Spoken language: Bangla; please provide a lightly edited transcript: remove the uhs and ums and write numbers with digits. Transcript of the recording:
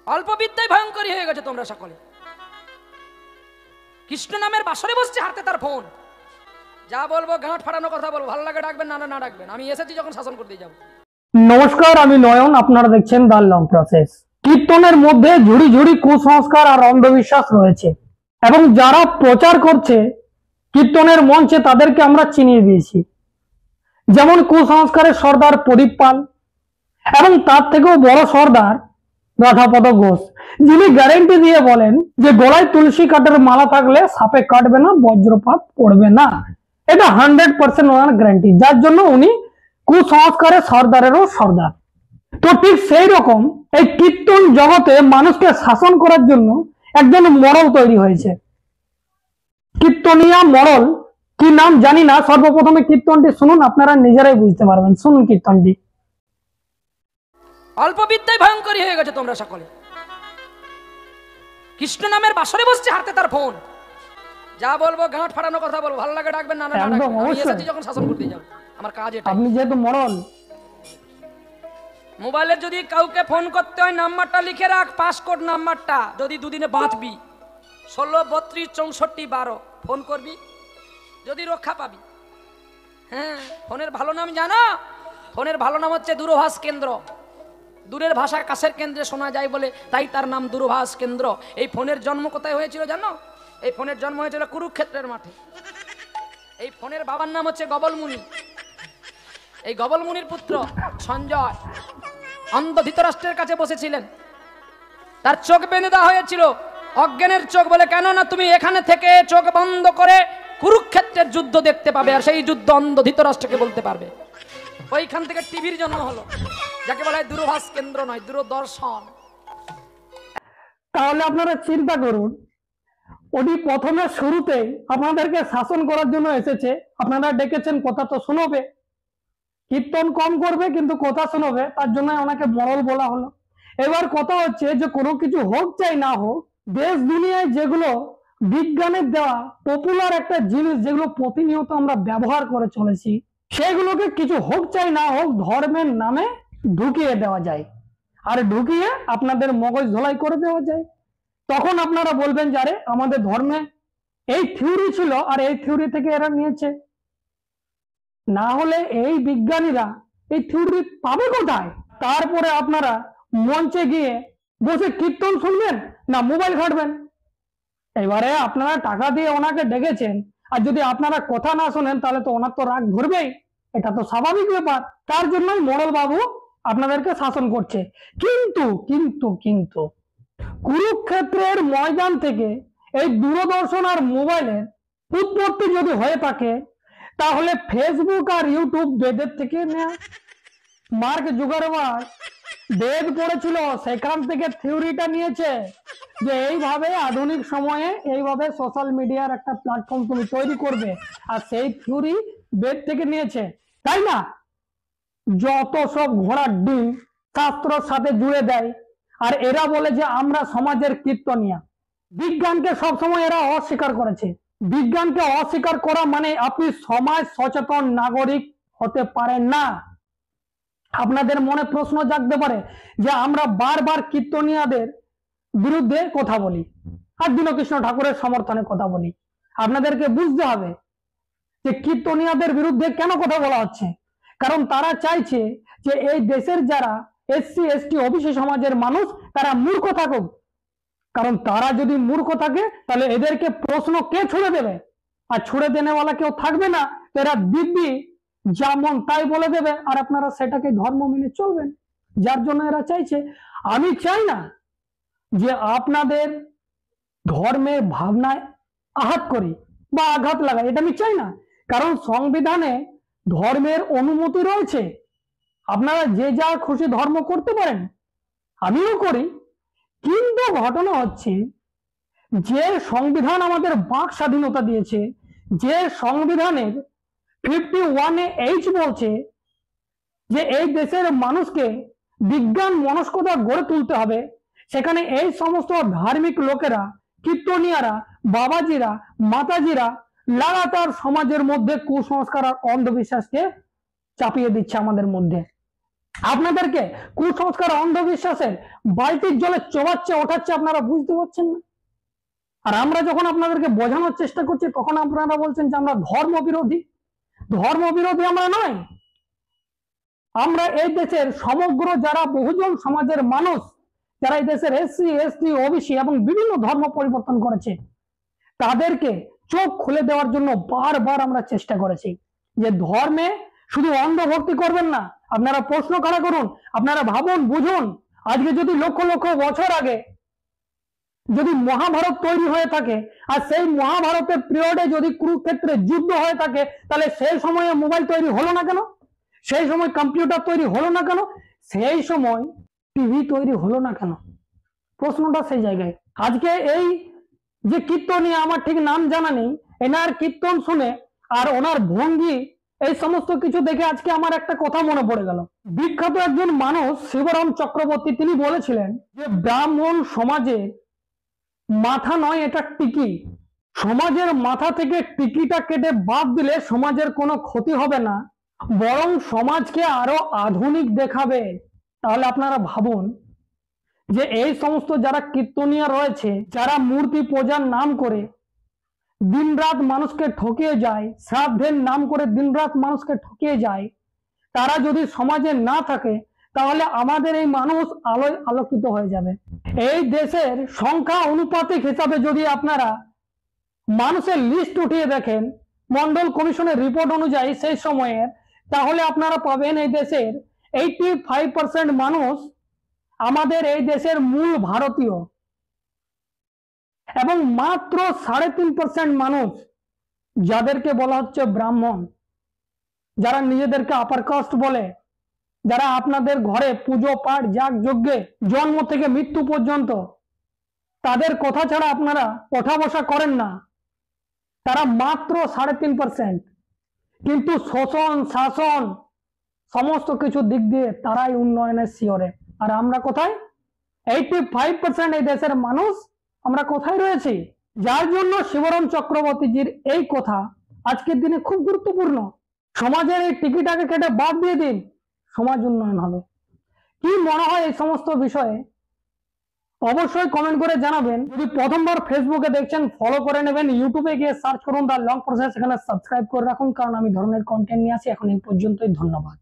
অল্প বিদ্যায় ভয়ঙ্করী হয়ে গেছে তোমরা সকলে। কৃষ্ণ নামের বাসরে বসছে, হাতে তার ফোন। যা বলবো গাঁট ফাটানো কথা বলবো, ভালো লাগে ডাকবেন, না না ডাকবেন। আমি এসেছি যখন শাসন করতে যাব। নমস্কার, আমি নয়ন, আপনারা দেখছেন দ্য লং প্রসেস। কীর্তনের মধ্যে ঝুড়ি ঝুড়ি কুসংস্কার আর অন্ধবিশ্বাস রয়েছে, এবং যারা প্রচার করছে কীর্তনের মঞ্চে তাদেরকে আমরা চিনিয়ে দিয়েছি। যেমন কুসংস্কারের সর্দার প্রদীপ পাল, এবং তার থেকেও বড় সর্দার রাধাপদ ঘোষ, যিনি গ্যারেন্টি দিয়ে বলেন যে গলায় তুলসী কাঠের মালা থাকলে সাপে কাটবে না, বজ্রপাত পড়বে না। এটা 100% ওনার গ্যারেন্টি, যার জন্য উনি কুসংস্কারের সর্দারেরও সর্দার। তো ঠিক সেই রকম এই কীর্তন জগতে মানুষকে শাসন করার জন্য একজন মডেল তৈরি হয়েছে। কীর্তনিয়া মডেল কি নাম জানি না, সর্বপ্রথমে কীর্তনটি শুনুন, আপনারা নিজেরাই বুঝতে পারবেন। শুনুন কীর্তনটি। অল্প বিদ্যায় ভয়ঙ্করী হয়ে গেছে তোমরা সকলে। কৃষ্ণ নামের বাসরে বসছে, হাতে তার ফোন। যা বলবো গাঁট ফাটানো কথা বলবো, ভালো লাগে ডাকবেন, না না ডাকবেন। আমি এসেছি যখন শাসন করতে যাব। আমার কাজ এটা। আপনি যেহেতু মডেল, মোবাইলে যদি কাউকে ফোন করতে হয় নাম্বারটা লিখে রাখ, পাসকোড নাম্বারটা, যদি দুদিনে বাঁচবি। 16 32 64 12 ফোন করবি, যদি রক্ষা পাবি। হ্যাঁ, ফোনের ভালো নাম জানো? ফোনের ভালো নাম হচ্ছে দূরভাষ কেন্দ্র। দূরের ভাষা কাছের কেন্দ্রে শোনা যায় বলে তাই তার নাম দূরভাষ কেন্দ্র। এই ফোনের জন্ম কোথায় হয়েছিল জানো? এই ফোনের জন্ম হয়েছিল কুরুক্ষেত্রের মাঠে। এই ফোনের বাবার নাম হচ্ছে গবলমুনি। এই গবলমুনির পুত্র সঞ্জয় অন্ধ ধৃতরাষ্ট্রের কাছে বসেছিলেন। তার চোখ বেঁধে দেওয়া হয়েছিল, অজ্ঞানের চোখ বলে। কেন না তুমি এখানে থেকে চোখ বন্ধ করে কুরুক্ষেত্রের যুদ্ধ দেখতে পাবে, আর সেই যুদ্ধ অন্ধ ধৃতরাষ্ট্রকে বলতে পারবে। ওইখান থেকে টিভির জন্ম হলো, যাকে বলা হয় দূরভাষ কেন্দ্র নয়, দূরদর্শন। তাহলে আপনারা চিন্তা করুন, উনি প্রথমে শুরুতে আপনাদেরকে শাসন করার জন্য এসেছে। আপনারা ডেকেছেন, কথা তো শুনবে, কীর্তন কম করবে কিন্তু কথা শুনবে, তার জন্য ওনাকে মরল বলা হলো। এবার কথা হচ্ছে যে কোনো কিছু হোক চাই না হোক, দেশ দুনিয়ায় যেগুলো বিজ্ঞানের দেওয়া পপুলার একটা জিনিস, যেগুলো প্রতিনিয়ত আমরা ব্যবহার করে চলেছি, সেগুলোকে কিছু হোক চাই না হোক ধর্মের নামে ঢুকিয়ে দেওয়া যায়, আর ঢুকিয়ে আপনাদের মগজ ধোলাই করে দেওয়া যায়। তখন আপনারা বলবেন যে আরে আমাদের ধর্মে এই থিওরি ছিল, আর এই থিওরি থেকে এরা নিয়েছে। না হলে এই বিজ্ঞানীরা এই থিওরি পাবে কোথায়? তারপরে আপনারা মঞ্চে গিয়ে বসে কীর্তন শুনবেন না মোবাইল ঘাঁটবেন? এবারে আপনারা টাকা দিয়ে ওনাকে ডেকেছেন, আর যদি আপনারা কথা না শোনেন তাহলে তো ওনার তো রাগ ধরবেই, এটা তো স্বাভাবিক ব্যাপার। তার জন্যই মোড়ল বাবু আপনাদেরকে শাসন করছে। কিন্তু কিন্তু কিন্তু কুরুক্ষেত্রের ময়দান থেকে এই দূরদর্শন আর মোবাইলের উৎপত্তি যদি হয়ে থাকে, তাহলে ফেসবুক আর ইউটিউব বেদের থেকে নেয়া। মার্ক জুকারবার্গ বেদ পড়েছিল, সেখান থেকে থিওরিটা নিয়েছে যে এইভাবে আধুনিক সময়ে এইভাবে সোশ্যাল মিডিয়ার একটা প্ল্যাটফর্ম তুমি তৈরি করবে, আর সেই থিওরি বেদ থেকে নিয়েছে, তাই না? যত সব ঘোড়ার ডিম শাস্ত্রর সাথে জুড়ে দেয়, আর এরা বলে যে আমরা সমাজের কীর্তনিয়া। বিজ্ঞানকে সবসময় এরা অস্বীকার করেছে। বিজ্ঞানকে অস্বীকার করা মানে আপনি সমাজ সচেতন নাগরিক হতে পারেন না। আপনাদের মনে প্রশ্ন জাগতে পারে যে আমরা বারবার কীর্তনিয়াদের বিরুদ্ধে কথা বলি আর দীনকৃষ্ণ ঠাকুরের সমর্থনে কথা বলি। আপনাদেরকে বুঝতে হবে যে কীর্তনিয়াদের বিরুদ্ধে কেন কথা বলা হচ্ছে। কারণ তারা চাইছে যে এই দেশের যারা এসসি এসটি ওবিসি সমাজের মানুষ তারা মূর্খ থাকুক। কারণ তারা যদি মূর্খ থাকে তাহলে এদেরকে প্রশ্ন কে ছুড়ে দেবে? আর ছুড়ে দেনেওয়ালা কেউ থাকবে না। তো এরা দিব্যি যেমন তাই বলে দেবে, আর আপনারা সেটাকে ধর্ম মেনে চলবেন। যার জন্য এরা চাইছে। আমি চাই না যে আপনাদের ধর্মের ভাবনায় আঘাত করি বা আঘাত লাগাই, এটা আমি চাই না। কারণ সংবিধানে ধর্মের অনুমতি রয়েছে, আপনারা যে যা খুশি ধর্ম করতে পারেন, আমিও করি। কিন্তু ঘটনা হচ্ছে যে সংবিধান আমাদের বাক স্বাধীনতা দিয়েছে, যে সংবিধানের 51H বলছে যে এই দেশের মানুষকে বিজ্ঞান মনস্কতা গড়ে তুলতে হবে, সেখানে এই সমস্ত ধার্মিক লোকেরা, কীর্তনিয়ারা, বাবাজিরা, মাতাজিরা লাগাতার সমাজের মধ্যে কুসংস্কার আর অন্ধবিশ্বাসকে চাপিয়ে দিচ্ছে আমাদের মধ্যে। আপনাদেরকে কুসংস্কার অন্ধবিশ্বাসের বালতির জলে চোবাচ্ছে ওঠাচ্ছে, আপনারা বুঝতে পারছেন না। আর আমরা যখন আপনাদেরকে বোঝানোর চেষ্টা করছি তখন আপনারা বলছেন যে আমরা ধর্ম বিরোধী। ধর্ম বিরোধী আমরা নয়। আমরা এই দেশের সমগ্র যারা বহুজন সমাজের মানুষ, যারা এই দেশের এসসি এসটি ওবিসি এবং বিভিন্ন ধর্ম পরিবর্তন করেছে, তাদেরকে চোখ খুলে দেওয়ার জন্য বারবার আমরা চেষ্টা করেছি যে ধর্মে শুধু অন্ধভক্তি করবেন না, আপনারা প্রশ্ন খাড়া করুন, আপনারা ভাবুন বুঝুন। আজকে যদি লক্ষ লক্ষ বছর আগে যদি মহাভারত তৈরি হয়ে থাকে আর সেই মহাভারতের পিরিয়ডে যদি কুরুক্ষেত্রে যুদ্ধ হয়ে থাকে, তাহলে সেই সময়ে মোবাইল তৈরি হলো না কেন? সেই সময় কম্পিউটার তৈরি হলো না কেন? সেই সময় টিভি তৈরি হলো না কেন? প্রশ্নটা সেই জায়গায়। আজকে এই যে কীর্তনী, আমার ঠিক নাম জানা নেই, এনার কীর্তন শুনে আর ওনার ভঙ্গি এই সমস্ত কিছু দেখে আজকে আমার একটা কথা মনে পড়ে গেল। বিখ্যাত একজন মানুষ শিবরাম চক্রবর্তী, তিনি বলেছিলেন যে ব্রাহ্মণ সমাজের মাথা নয়, এটা টিকি। সমাজের মাথা থেকে টিকিটা কেটে বাদ দিলে সমাজের কোনো ক্ষতি হবে না, বরং সমাজকে আরো আধুনিক দেখাবে। তাহলে আপনারা ভাবুন যে এই সমস্ত যারা কীর্তনিয়া রয়েছে, যারা মূর্তি পূজার নাম করে দিনরাত মানুষকে ঠকিয়ে যায়, শ্রাদ্ধের নাম করে দিনরাত মানুষকে ঠকিয়ে যায়, তারা যদি সমাজে না থাকে তাহলে আমাদের এই মানুষ আলোয় আলোকিত হয়ে যাবে। এই দেশের সংখ্যা অনুপাতিক হিসাবে যদি আপনারা মানুষের লিস্ট উঠিয়ে দেখেন মন্ডল কমিশনের রিপোর্ট অনুযায়ী সেই সময়ের, তাহলে আপনারা পাবেন এই দেশের 85% মানুষ আমাদের এই দেশের মূল ভারতীয়, এবং মাত্র 3.5% মানুষ যাদেরকে বলা হচ্ছে ব্রাহ্মণ, যারা নিজেদেরকে আপার কাস্ট বলে, যারা আপনাদের ঘরে পুজো পাঠ যাগ যজ্ঞে জন্ম থেকে মৃত্যু পর্যন্ত তাদের কথা ছাড়া আপনারা ওঠা বসা করেন না, তারা মাত্র 3.5%। কিন্তু শোষণ শাসন সমস্ত কিছু দিক দিয়ে তারাই উন্নয়নের শিয়রে। আর আমরা কোথায়? 85% এই দেশের মানুষ আমরা কোথায় রয়েছি? যার জন্য শিবরাম চক্রবর্তীজির এই কথা আজকের দিনে খুব গুরুত্বপূর্ণ। সমাজের এই টিকিটাকে কেটে বাদ দিয়ে দিন, সমাজ উন্নয়ন হবে। কি মনে হয় এই সমস্ত বিষয়ে অবশ্যই কমেন্ট করে জানাবেন। যদি প্রথমবার ফেসবুকে দেখছেন ফলো করে নেবেন, ইউটিউবে গিয়ে সার্চ করুন দ্য লং প্রসেস, এখানে সাবস্ক্রাইব করে রাখুন, কারণ আমি ধরনের কন্টেন্ট নিয়ে আসি। এখন এই পর্যন্তই, ধন্যবাদ।